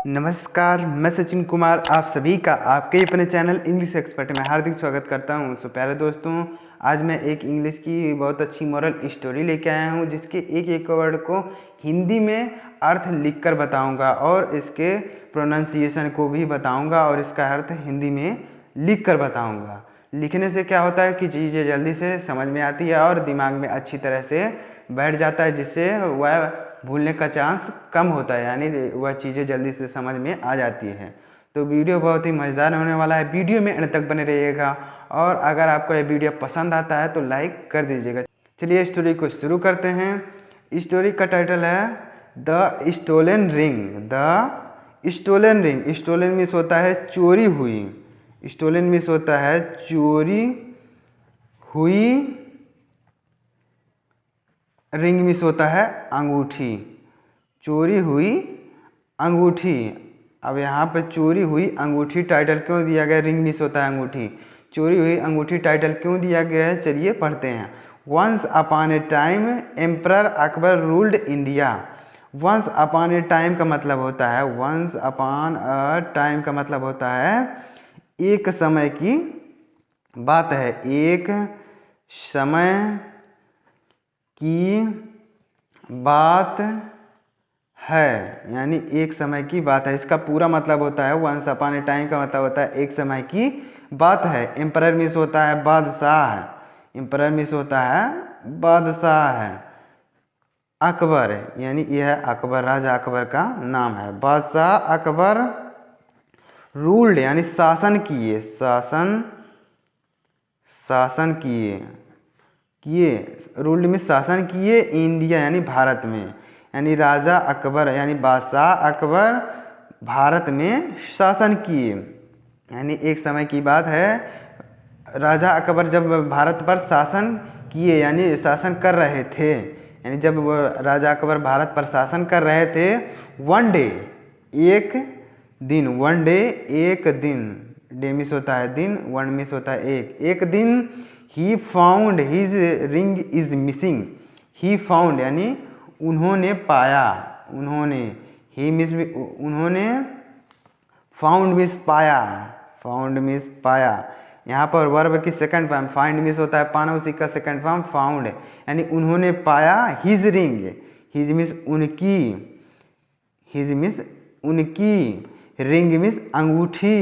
नमस्कार, मैं सचिन कुमार आप सभी का आपके अपने चैनल इंग्लिश एक्सपर्ट में हार्दिक स्वागत करता हूं। सो प्यारे दोस्तों, आज मैं एक इंग्लिश की बहुत अच्छी मॉरल स्टोरी लेके आया हूं, जिसके एक एक वर्ड को हिंदी में अर्थ लिखकर बताऊंगा और इसके प्रोनाउंसिएशन को भी बताऊंगा और इसका अर्थ हिंदी में लिखकर बताऊंगा। लिखने से क्या होता है कि चीज़ें जल्दी से समझ में आती है और दिमाग में अच्छी तरह से बैठ जाता है, जिससे वह भूलने का चांस कम होता है, यानी वह चीज़ें जल्दी से समझ में आ जाती हैं। तो वीडियो बहुत ही मज़ेदार होने वाला है, वीडियो में अंत तक बने रहिएगा और अगर आपको यह वीडियो पसंद आता है तो लाइक कर दीजिएगा। चलिए स्टोरी को शुरू करते हैं। स्टोरी का टाइटल है the stolen ring. The stolen ring, stolen means होता है चोरी हुई, स्टोलन मीन्स होता है चोरी हुई, रिंग मिस होता है अंगूठी, चोरी हुई अंगूठी। अब यहाँ पे चोरी हुई अंगूठी टाइटल क्यों दिया गया? रिंग मिस होता है अंगूठी, चोरी हुई अंगूठी टाइटल क्यों दिया गया है? चलिए पढ़ते हैं। Once upon a time emperor Akbar ruled India. Once upon a time का मतलब होता है, वंस अपॉन अ टाइम का मतलब होता है एक समय की बात है, एक समय की बात है, यानी एक समय की बात है। इसका पूरा मतलब होता है वंस अपॉन ए टाइम का मतलब होता है एक समय की बात है। एम्परर मिस होता है बादशाह, एम्परर मिस होता है बादशाह है। अकबर यानी यह अकबर, राजा अकबर का नाम है। बादशाह अकबर रूल्ड यानी शासन किए, शासन किए, रूल्ड में शासन किए, इंडिया यानी भारत में, यानी राजा अकबर यानी बादशाह अकबर भारत में शासन किए। यानी एक समय की बात है, राजा अकबर जब भारत पर शासन किए यानी शासन कर रहे थे, यानी जब राजा अकबर भारत पर शासन कर रहे थे, वन डे एक दिन, वन डे एक दिन, डे मिस होता है दिन, वन मिस होता है एक दिन he found his ring is missing. He found यानी उन्होंने पाया, उन्होंने, ही मिस उन्होंने, फाउंड मिस पाया, फाउंड मिस पाया। यहाँ पर वर्ब की सेकंड फॉर्म, फाइंड मिस होता है पाना, उसी का सेकंड फॉर्म फाउंड, यानी उन्होंने पाया हिज रिंग, हिज मिस उनकी, हिज मिस उनकी, रिंग मिस अंगूठी,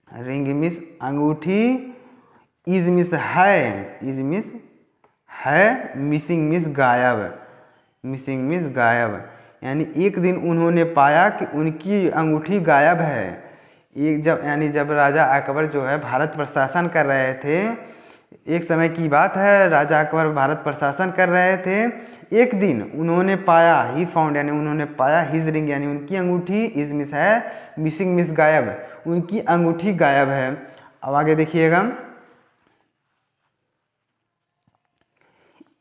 रिंग मिस अंगूठी, इज मिस है, इज मिस है, मिसिंग मिस गायब, मिसिंग मिस गायब। यानी एक दिन उन्होंने पाया कि उनकी अंगूठी गायब है। एक जब यानी जब राजा अकबर जो है भारत पर शासन कर रहे थे, एक समय की बात है, राजा अकबर भारत पर शासन कर रहे थे, एक दिन उन्होंने पाया, ही फाउंड यानी उन्होंने पाया, हिज रिंग यानी उनकी अंगूठी, इज मिस है, मिसिंग मिस गायब, उनकी अंगूठी गायब है। अब आगे देखिएगा।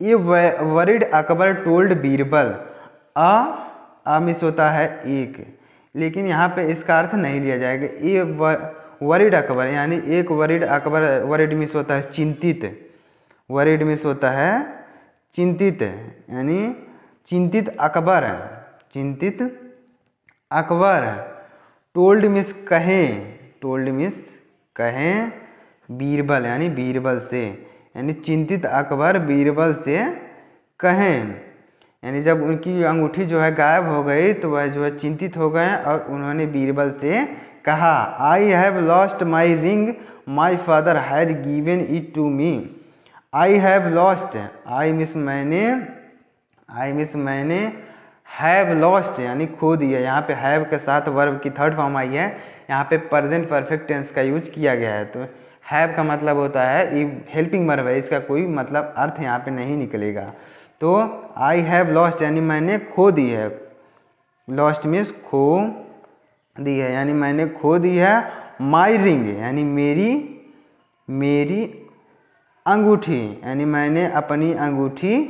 ये वरीड अकबर टोल्ड बीरबल। आ मिस होता है एक, लेकिन यहाँ पे इसका अर्थ नहीं लिया जाएगा। ये वरीड अकबर यानी एक वरीड अकबर, वरीड मिस होता है चिंतित, वरीड मिस होता है चिंतित, यानी चिंतित अकबर, चिंतित अकबर। टोल्ड मिस कहें, टोल्ड मिस कहें, बीरबल यानी बीरबल से, यानी चिंतित अकबर बीरबल से कहें, यानी जब उनकी अंगूठी जो है गायब हो गई तो वह जो है चिंतित हो गए और उन्होंने बीरबल से कहा, I have lost my ring, my father had given it to me. I have lost, I miss मैंने, आई मिस मैंने, हैव लॉस्ट यानी खो दिया। यहाँ पे हैव के साथ वर्ब की थर्ड फॉर्म आई है, यहाँ पे प्रेजेंट परफेक्ट टेंस का यूज किया गया है। तो हैव का मतलब होता है ये हेल्पिंग वर्ब है, इसका कोई मतलब अर्थ यहाँ पे नहीं निकलेगा। तो आई हैव लॉस्ट यानी मैंने खो दी है, लॉस्ट मीन्स खो दी है, यानी मैंने खो दी है। माई रिंग यानी मेरी, मेरी अंगूठी, यानी मैंने अपनी अंगूठी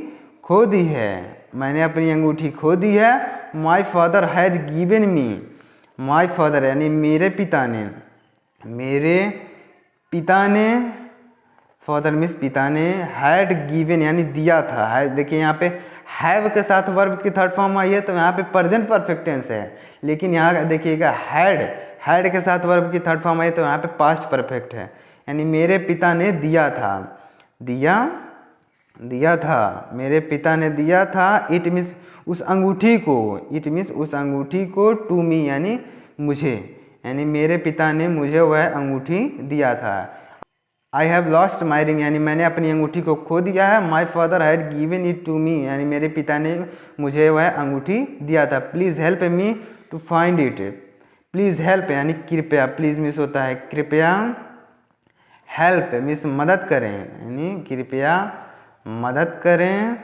खो दी है, मैंने अपनी अंगूठी खो दी है। My father had given me, my father यानी मेरे पिता ने, मेरे पिता ने, फादर मीन्स पिता ने, हैड गिवन यानी दिया था, है देखिए यहाँ पे हैव के साथ वर्ब की थर्ड फॉर्म आई है तो यहाँ पे प्रेजेंट परफेक्ट टेंस है, लेकिन यहाँ देखिएगा हैड के साथ वर्ब की थर्ड फॉर्म आई तो यहाँ पे पास्ट परफेक्ट है। यानी मेरे पिता ने दिया था, दिया था, मेरे पिता ने दिया था, इट मीन्स उस अंगूठी को, इट मीन्स उस अंगूठी को, टू मी यानी मुझे, यानी मेरे पिता ने मुझे वह अंगूठी दिया था। I have lost my ring यानी मैंने अपनी अंगूठी को खो दिया है। My father had given it to me यानी मेरे पिता ने मुझे वह अंगूठी दिया था। Please help me to find it, please help यानी कृपया, प्लीज़ मिस होता है कृपया, हेल्प मिस मदद करें यानी कृपया मदद करें,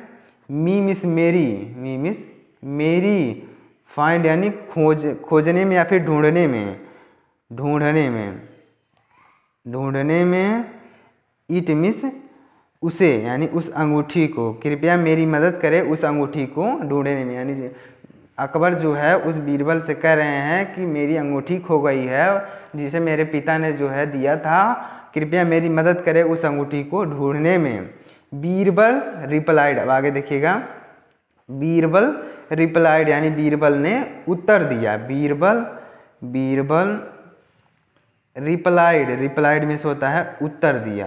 मी मिस मेरी, मी मिस मेरी, फाइंड यानी खोजने में या फिर ढूंढने में, इट मिस उसे यानी उस अंगूठी को, कृपया मेरी मदद करें उस अंगूठी को ढूंढने में। यानी अकबर जो है उस बीरबल से कह रहे हैं कि मेरी अंगूठी खो गई है जिसे मेरे पिता ने जो है दिया था, कृपया मेरी मदद करें उस अंगूठी को ढूंढने में। बीरबल रिप्लाइड, अब आगे देखिएगा, बीरबल रिप्लाइड यानी बीरबल ने उत्तर दिया, बीरबल रिप्लाइड में से होता है उत्तर दिया,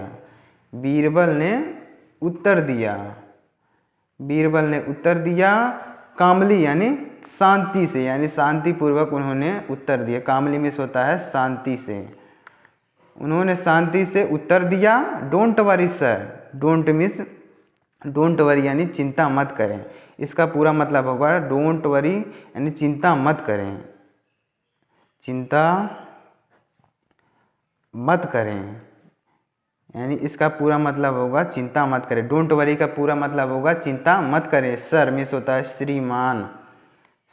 बीरबल ने उत्तर दिया, कामली यानी शांति से यानी शांतिपूर्वक उन्होंने उत्तर दिया, कामली में से होता है शांति से, उन्होंने शांति से उत्तर दिया। Don't worry sir, don't worry यानी चिंता मत करें, इसका पूरा मतलब होगा डोंट वरी यानी चिंता मत करें, चिंता मत करें यानी इसका पूरा मतलब होगा चिंता मत करें। डोंट वरी का पूरा मतलब होगा चिंता मत करें। सर मिस होता है श्रीमान,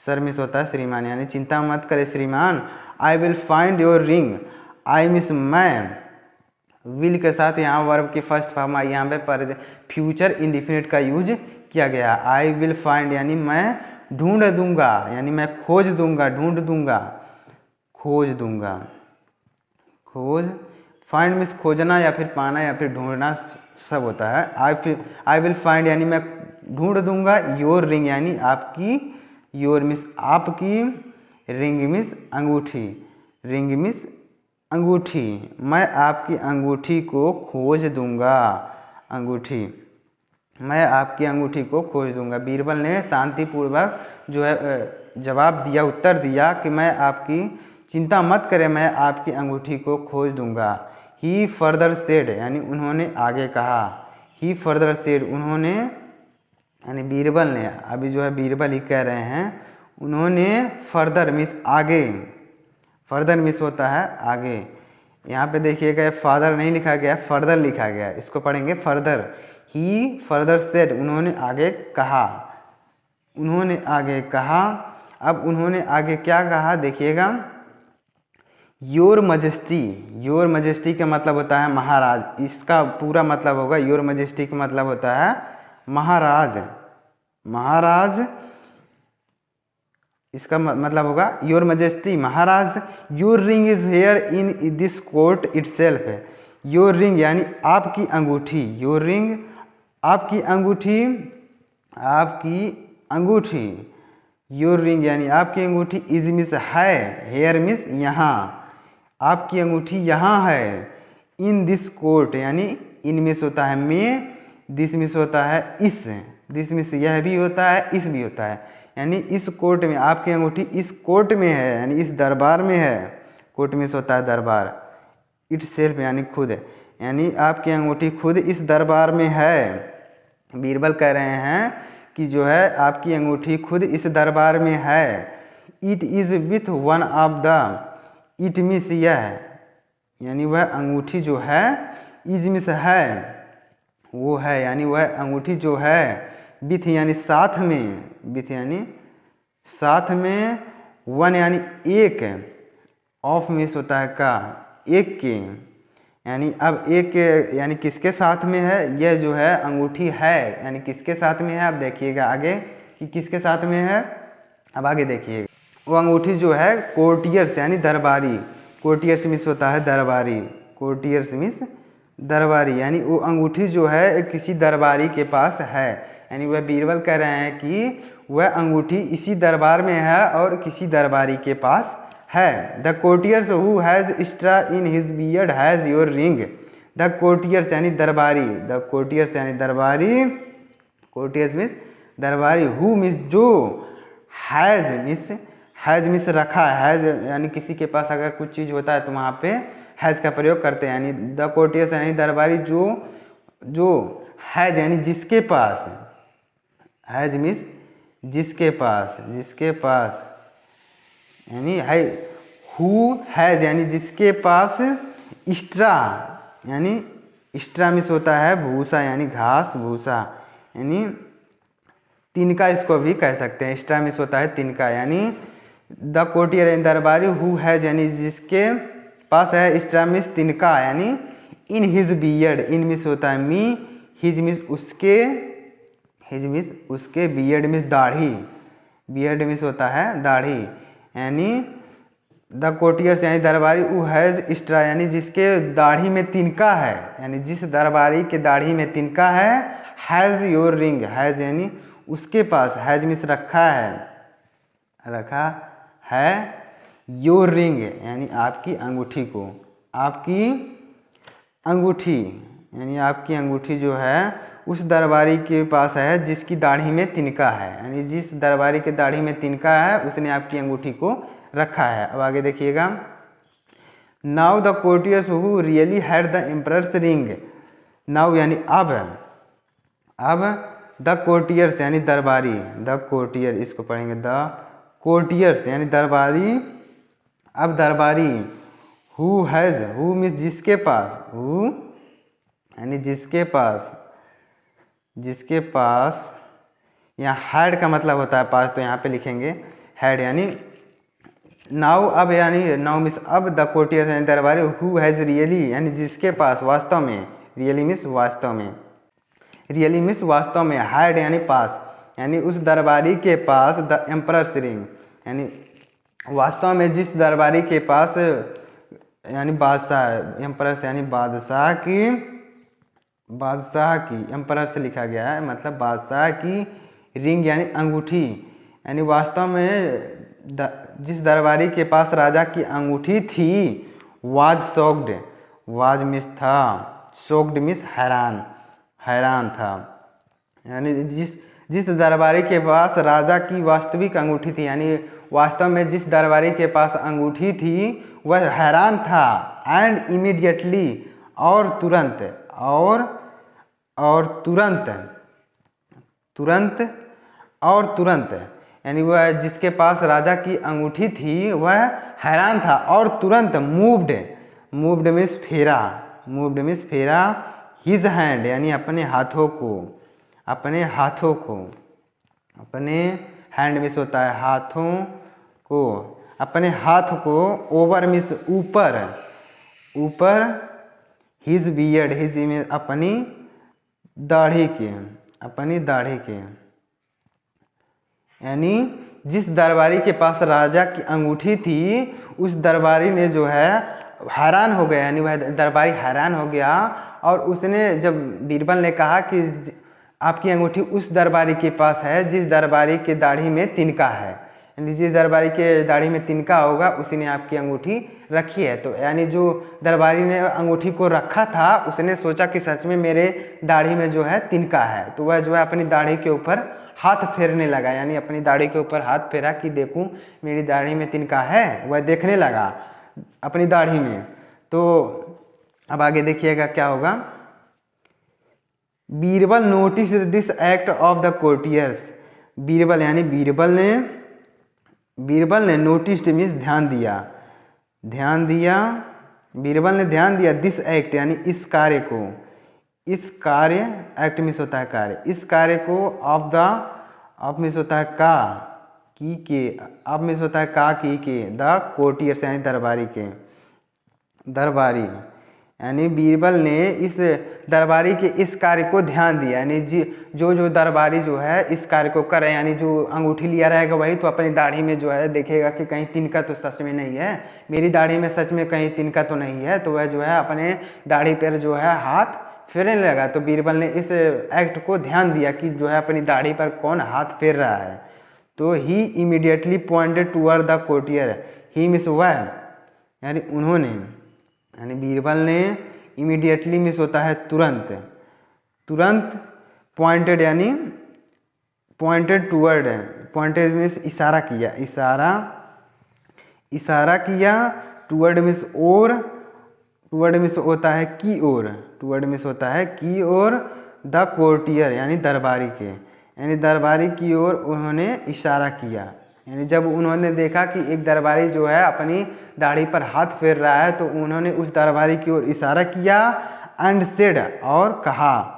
सर मिस होता है श्रीमान यानी चिंता मत करें श्रीमान। I will find your ring, I miss मैं, विल के साथ यहाँ वर्ब की फर्स्ट फॉर्म आई, यहाँ पे पर फ्यूचर इंडिफिनिट का यूज किया गया। आई विल फाइंड यानी मैं ढूंढ दूंगा यानी मैं खोज दूंगा, ढूंढ दूंगा, खोज दूंगा, खोज, फाइंड मीन्स खोजना या फिर पाना या फिर ढूंढना सब होता है। आई विल फाइंड यानी मैं ढूंढ दूंगा, योर रिंग यानी आपकी, योर मिस आपकी, रिंग मिस अंगूठी, रिंग मिस अंगूठी, मैं आपकी अंगूठी को खोज दूंगा, अंगूठी, मैं आपकी अंगूठी को खोज दूंगा। बीरबल ने शांतिपूर्वक जो है जवाब दिया, उत्तर दिया कि मैं आपकी, चिंता मत करें मैं आपकी अंगूठी को खोज दूंगा। ही फर्दर सेड यानी उन्होंने आगे कहा, ही फर्दर सेड उन्होंने यानी बीरबल ने, अभी जो है बीरबल ही कह रहे हैं, उन्होंने फर्दर मिस आगे, फर्दर मिस होता है आगे, यहाँ पे देखिएगा फादर नहीं लिखा गया, फर्दर लिखा गया, इसको पढ़ेंगे फर्दर। ही फर्दर सेड उन्होंने आगे कहा, उन्होंने आगे कहा। अब उन्होंने आगे क्या कहा देखिएगा, योर मजेस्टी, योर मजेस्टी का मतलब होता है महाराज, इसका पूरा मतलब होगा योर मजेस्टी का मतलब होता है महाराज, महाराज, इसका मतलब होगा your majesty Maharaj. Your ring is here in this court itself, your ring यानी आपकी अंगूठी, योर रिंग आपकी अंगूठी, आपकी अंगूठी, योर रिंग यानी आपकी अंगूठी, इज मिस है, हेयर मिस यहाँ, आपकी अंगूठी यहाँ है। इन दिस कोर्ट यानी इन मिस होता है में, दिस मिस होता है इस, दिस मिस यह भी होता है इस भी होता है, यानी इस कोर्ट में आपकी अंगूठी इस कोर्ट में है यानी इस दरबार में है, कोर्ट मिस होता है दरबार, इट सेल्फ यानी खुद, यानी आपकी अंगूठी खुद इस दरबार में है। बीरबल कह रहे हैं कि जो है आपकी अंगूठी खुद इस दरबार में है। It is with one of the, it miss यह यानी वह अंगूठी जो है, इज मिस है वो है यानी वह अंगूठी जो है, विथ यानी साथ में, विथ यानी साथ में, वन यानी एक, ऑफ मिस होता है का, एक के, यानी अब एक यानी किसके साथ में है, यह जो है अंगूठी है यानी किसके साथ में है। अब देखिएगा आगे कि किसके साथ में है, अब आगे देखिएगा वो अंगूठी जो है कोर्टियर्स यानी दरबारी, कोर्टियर्स मिस होता है दरबारी, कोर्टियर्स मिस दरबारी, यानी वो अंगूठी जो है किसी दरबारी के पास है, यानी वह बीरबल कह रहे हैं कि वह अंगूठी इसी दरबार में है और किसी दरबारी के पास है। The courtiers who has straw in his beard has your ring. The courtiers यानी दरबारी, द कोर्टियर्स यानी दरबारी, कोर्टियर्स मीन्स दरबारी, हु मीन्स जो, हैज़ मीन्स रखा, हैज़ यानी किसी के पास अगर कुछ चीज़ होता है तो वहाँ पे हैज़ का प्रयोग करते हैं। यानी द कोर्टियर्स यानी दरबारी जो हैज़ यानी जिसके पास, हैज़ मीन्स जिसके पास यानी है, हु हैज़ यानी जिसके पास, स्ट्रा यानी स्ट्रा मीन्स होता है भूसा यानी घास भूसा, यानी तिनका इसको भी कह सकते हैं। स्ट्रा मीन्स होता है तिनका, यानी द कोर्टियर यानी दरबारी, हु हैज़ यानी जिसके पास है, स्ट्रा मीन्स तिनका यानी in his beard, in means होता है मी, हिज मीन्स उसके, हिज मीन्स उसके, बियर्ड मीन्स दाढ़ी, बियर्ड मीन्स होता है दाढ़ी, यानी द कोर्टियर्स यानी दरबारी, हु हैज़ स्ट्रा यानी जिसके दाढ़ी में तिनका है, यानी जिस दरबारी के दाढ़ी में तिनका है, हैज़ योर रिंग, हैज़ यानी उसके पास, हैज़ मीन्स रखा है योर रिंग यानी आपकी अंगूठी को, आपकी अंगूठी यानी आपकी अंगूठी जो है उस दरबारी के पास है जिसकी दाढ़ी में तिनका है, यानी जिस दरबारी के दाढ़ी में तिनका है उसने आपकी अंगूठी को रखा है। अब आगे देखिएगा, now the courtiers who really had the emperors ring, now यानी अब द कोर्टियर्स यानी दरबारी, द कोर्टियर इसको पढ़ेंगे द कोर्टियर्स यानी दरबारी, अब दरबारी, हु हैज़, हु मीन्स जिसके पास, हु यानी जिसके पास यहाँ हैड का मतलब होता है पास, तो यहाँ पे लिखेंगे हैड, यानी नाउ अब यानी नाउ मीन्स अब द कोर्टियर्स यानी दरबारी, हु हैज़ रियली यानी जिसके पास वास्तव में, रियली मीन्स वास्तव में, रियली मीन्स वास्तव में, हैड यानी पास, यानी उस दरबारी के पास द एम्परर्स रिंग, यानी वास्तव में जिस दरबारी के पास यानी बादशाह, एम्परर्स यानी बादशाह की, एम्परर से लिखा गया है मतलब बादशाह की रिंग यानी अंगूठी, यानी वास्तव में जिस दरबारी के पास राजा की अंगूठी थी, वाज शॉक्ड, वाज मिस था, शॉक्ड मिस हैरान था, यानी जिस दरबारी के पास राजा की वास्तविक अंगूठी थी, यानी वास्तव में जिस दरबारी के पास अंगूठी थी वह हैरान था, एंड इमीडिएटली और तुरंत यानी वह जिसके पास राजा की अंगूठी थी वह हैरान था और तुरंत मूव्ड मीन्स फेरा, हिज हैंड यानी अपने हैंड मीन्स होता है हाथों को, अपने हाथ को, ओवर मीन्स ऊपर, हिज बियर्ड, हिज मीन्स अपनी दाढ़ी के, यानी जिस दरबारी के पास राजा की अंगूठी थी उस दरबारी ने जो है हैरान हो गया, यानी वह दरबारी हैरान हो गया, और उसने जब बीरबल ने कहा कि आपकी अंगूठी उस दरबारी के पास है जिस दरबारी के दाढ़ी में तिनका है, यानी जिस दरबारी के दाढ़ी में तिनका होगा उसी ने आपकी अंगूठी रखी है। तो यानी जो दरबारी ने अंगूठी को रखा था उसने सोचा कि सच में मेरे दाढ़ी में जो है तिनका है, तो वह जो है अपनी दाढ़ी के ऊपर हाथ फेरने लगा, यानी अपनी दाढ़ी के ऊपर हाथ फेरा कि देखूं मेरी दाढ़ी में तिनका है, वह देखने लगा अपनी दाढ़ी में। तो अब आगे देखिएगा क्या होगा, Birbal notice this act of the courtiers, Birbal यानी बीरबल ने नोटिस मीन्स ध्यान दिया, बीरबल ने ध्यान दिया दिस एक्ट यानी इस कार्य को, एक्ट मीन्स होता है कार्य, इस कार्य को ऑफ मीन्स होता है का, की के, अब मीन्स होता है का की के, द कोर्टियर्स यानी दरबारी, यानी बीरबल ने इस दरबारी के इस कार्य को ध्यान दिया, यानी जो दरबारी जो है इस कार्य को कर रहे हैं, यानी जो अंगूठी लिया रहेगा वही तो अपनी दाढ़ी में जो है देखेगा कि कहीं तिनका तो सच में नहीं है, मेरी दाढ़ी में सच में कहीं तिनका तो नहीं है, तो वह जो है अपने दाढ़ी पर जो है हाथ फेरने लगा तो बीरबल ने इस एक्ट को ध्यान दिया कि जो है अपनी दाढ़ी पर कौन हाथ फेर रहा है। तो he immediately pointed toward the courtier, he miss वह यानी उन्होंने, यानी बीरबल ने इमीडिएटली मिस होता है तुरंत, तुरंत पॉइंटेड यानी पॉइंटेड टूवर्ड, पॉइंटेड मीन्स इशारा किया, इशारा किया, टूवर्ड मीन्स और, टूवर्ड मीन्स होता है की ओर, टूवर्ड मीन्स होता है की ओर, द कोर्टियर यानी दरबारी के, यानी दरबारी की ओर उन्होंने इशारा किया। यानी जब उन्होंने देखा कि एक दरबारी जो है अपनी दाढ़ी पर हाथ फेर रहा है तो उन्होंने उस दरबारी की ओर इशारा किया, एंड सेड और कहा,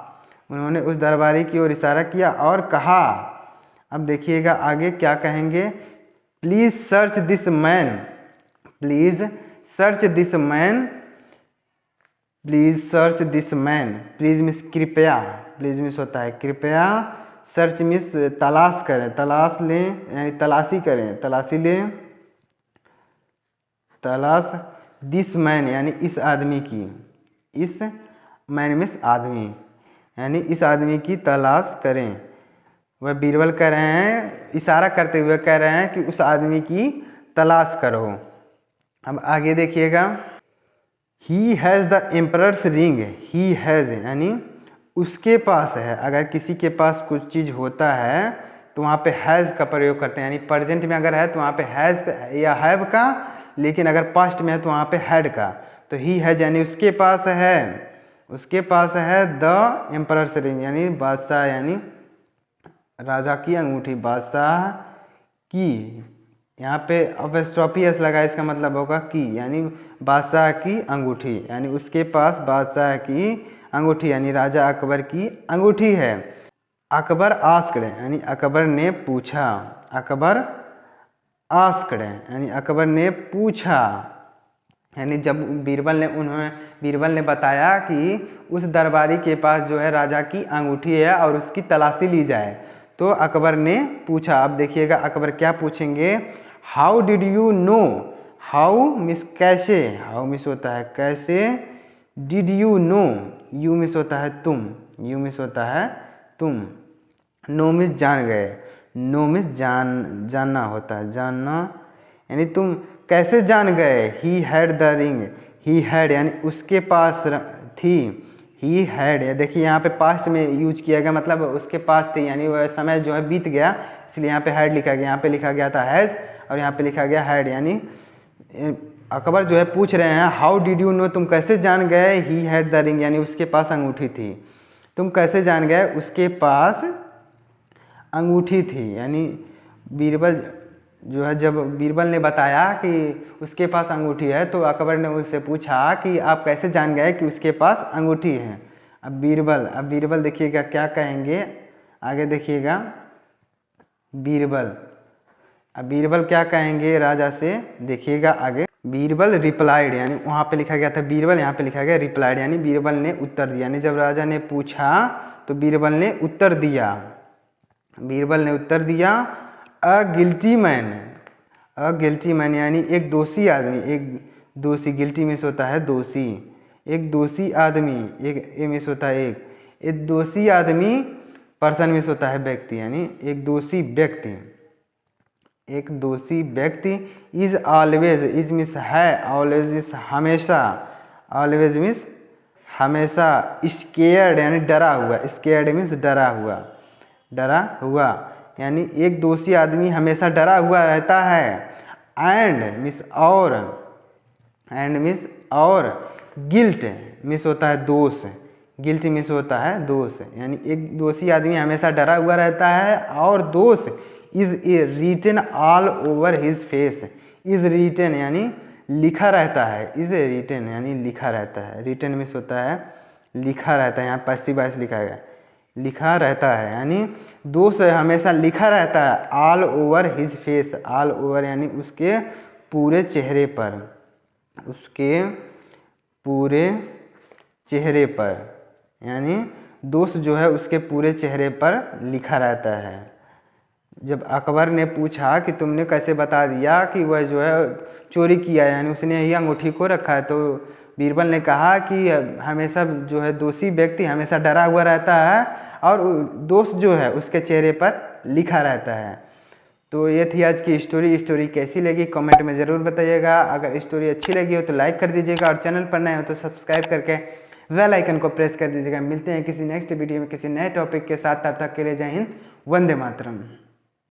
उन्होंने उस दरबारी की ओर इशारा किया और कहा। अब देखिएगा आगे क्या कहेंगे, please search this man, please search this man, please search this man, please means कृपया, प्लीज मीन्स होता है कृपया, सर्च मीन्स तलाश करें, तलाश लें यानी तलाशी करें, तलाशी लें, तलाश, दिस मैन यानी इस आदमी की, इस मैन मीन्स आदमी, यानी इस आदमी की तलाश करें। वह बीरबल कह रहे हैं, इशारा करते हुए कह रहे हैं कि उस आदमी की तलाश करो। अब आगे देखिएगा, he has the emperors ring, he has यानी उसके पास है, अगर किसी के पास कुछ चीज़ होता है तो वहाँ पे हैज़ का प्रयोग करते हैं, यानी प्रेजेंट में अगर है तो वहाँ पे हैज़ या हैव का, लेकिन अगर पास्ट में है तो वहाँ पे हैड का। तो ही हैज़ यानी उसके पास है, उसके पास है द एम्परर्स रिंग यानी बादशाह यानी राजा की अंगूठी, बादशाह की, यहाँ पे अपोस्ट्रोफी लगा, इसका मतलब होगा की, यानी बादशाह की अंगूठी, यानी उसके पास बादशाह की अंगूठी यानी राजा अकबर की अंगूठी है। अकबर आस्क्ड यानी अकबर ने पूछा, अकबर आस्क्ड यानी अकबर ने पूछा, यानी जब बीरबल ने बताया कि उस दरबारी के पास जो है राजा की अंगूठी है और उसकी तलाशी ली जाए, तो अकबर ने पूछा। अब देखिएगा अकबर क्या पूछेंगे, how did you know, how miss कैसे, हाउ मिस होता है कैसे, did you know, you miss होता है तुम, यू मिस होता है तुम, नो मिस जान गए, नो मिस जानना होता है, जानना, यानी तुम कैसे जान गए। He had the ring, he had यानी उसके पास थी, ही हैड देखिए यहाँ पे पास्ट में यूज किया गया, मतलब उसके पास थी यानी वह समय जो है बीत गया, इसलिए यहाँ पे हैड लिखा गया, यहाँ पे लिखा गया था हैज़ और यहाँ पे लिखा गया हैड। यानी अकबर जो है पूछ रहे हैं हाउ डिड यू नो, तुम कैसे जान गए, ही हैड द रिंग यानी उसके पास अंगूठी थी, तुम कैसे जान गए उसके पास अंगूठी थी। यानी बीरबल जो है, जब बीरबल ने बताया कि उसके पास अंगूठी है तो अकबर ने उससे पूछा कि आप कैसे जान गए कि उसके पास अंगूठी है। अब बीरबल देखिएगा क्या कहेंगे, आगे देखिएगा अब बीरबल क्या कहेंगे राजा से, देखिएगा आगे। बीरबल रिप्लाइड यानी वहाँ पे लिखा गया था बीरबल, यहाँ पे लिखा गया रिप्लाइड यानी बीरबल ने उत्तर दिया, यानी जब राजा ने पूछा तो बीरबल ने उत्तर दिया, बीरबल ने उत्तर दिया। अ गिल्टी मैन यानी एक दोषी आदमी, एक दोषी, गिल्टी मिस होता है दोषी, एक दोषी आदमी, एक ए मिस होता है एक दोषी आदमी, पर्सन मिस होता है व्यक्ति, यानी एक दोषी व्यक्ति, एक दोषी व्यक्ति। इज ऑलवेज, इज मिस है, ऑलवेज मिस हमेशा, ऑलवेज मिस हमेशा, स्केयर्ड यानी डरा हुआ, स्केयर्ड मीन्स डरा हुआ, यानी एक दोषी आदमी हमेशा डरा हुआ रहता है। एंड मिस और, गिल्ट मिस होता है दोष, गिल्ट मिस होता है दोष, यानी एक दोषी आदमी हमेशा डरा हुआ रहता है और दोष is written all over his face, is written यानी लिखा रहता है, इज रिटन यानी लिखा रहता है, रिटन मिस होता है लिखा रहता है, यहाँ पासिव वॉइस लिखा गया, लिखा रहता है, यानी दोष हमेशा लिखा रहता है all over his face, all over यानी उसके पूरे चेहरे पर, उसके पूरे चेहरे पर, यानी दोष जो है उसके पूरे चेहरे पर लिखा रहता है। जब अकबर ने पूछा कि तुमने कैसे बता दिया कि वह जो है चोरी किया, यानी उसने ही अंगूठी को रखा है, तो बीरबल ने कहा कि हमेशा जो है दोषी व्यक्ति हमेशा डरा हुआ रहता है और दोष जो है उसके चेहरे पर लिखा रहता है। तो ये थी आज की स्टोरी कैसी लगी कमेंट में ज़रूर बताइएगा। अगर स्टोरी अच्छी लगी हो तो लाइक कर दीजिएगा और चैनल पर नए हो तो सब्सक्राइब करके बेल आइकन को प्रेस कर दीजिएगा। मिलते हैं किसी नेक्स्ट वीडियो में किसी नए टॉपिक के साथ, तब तक के लिए जय हिंद, वंदे मातरम।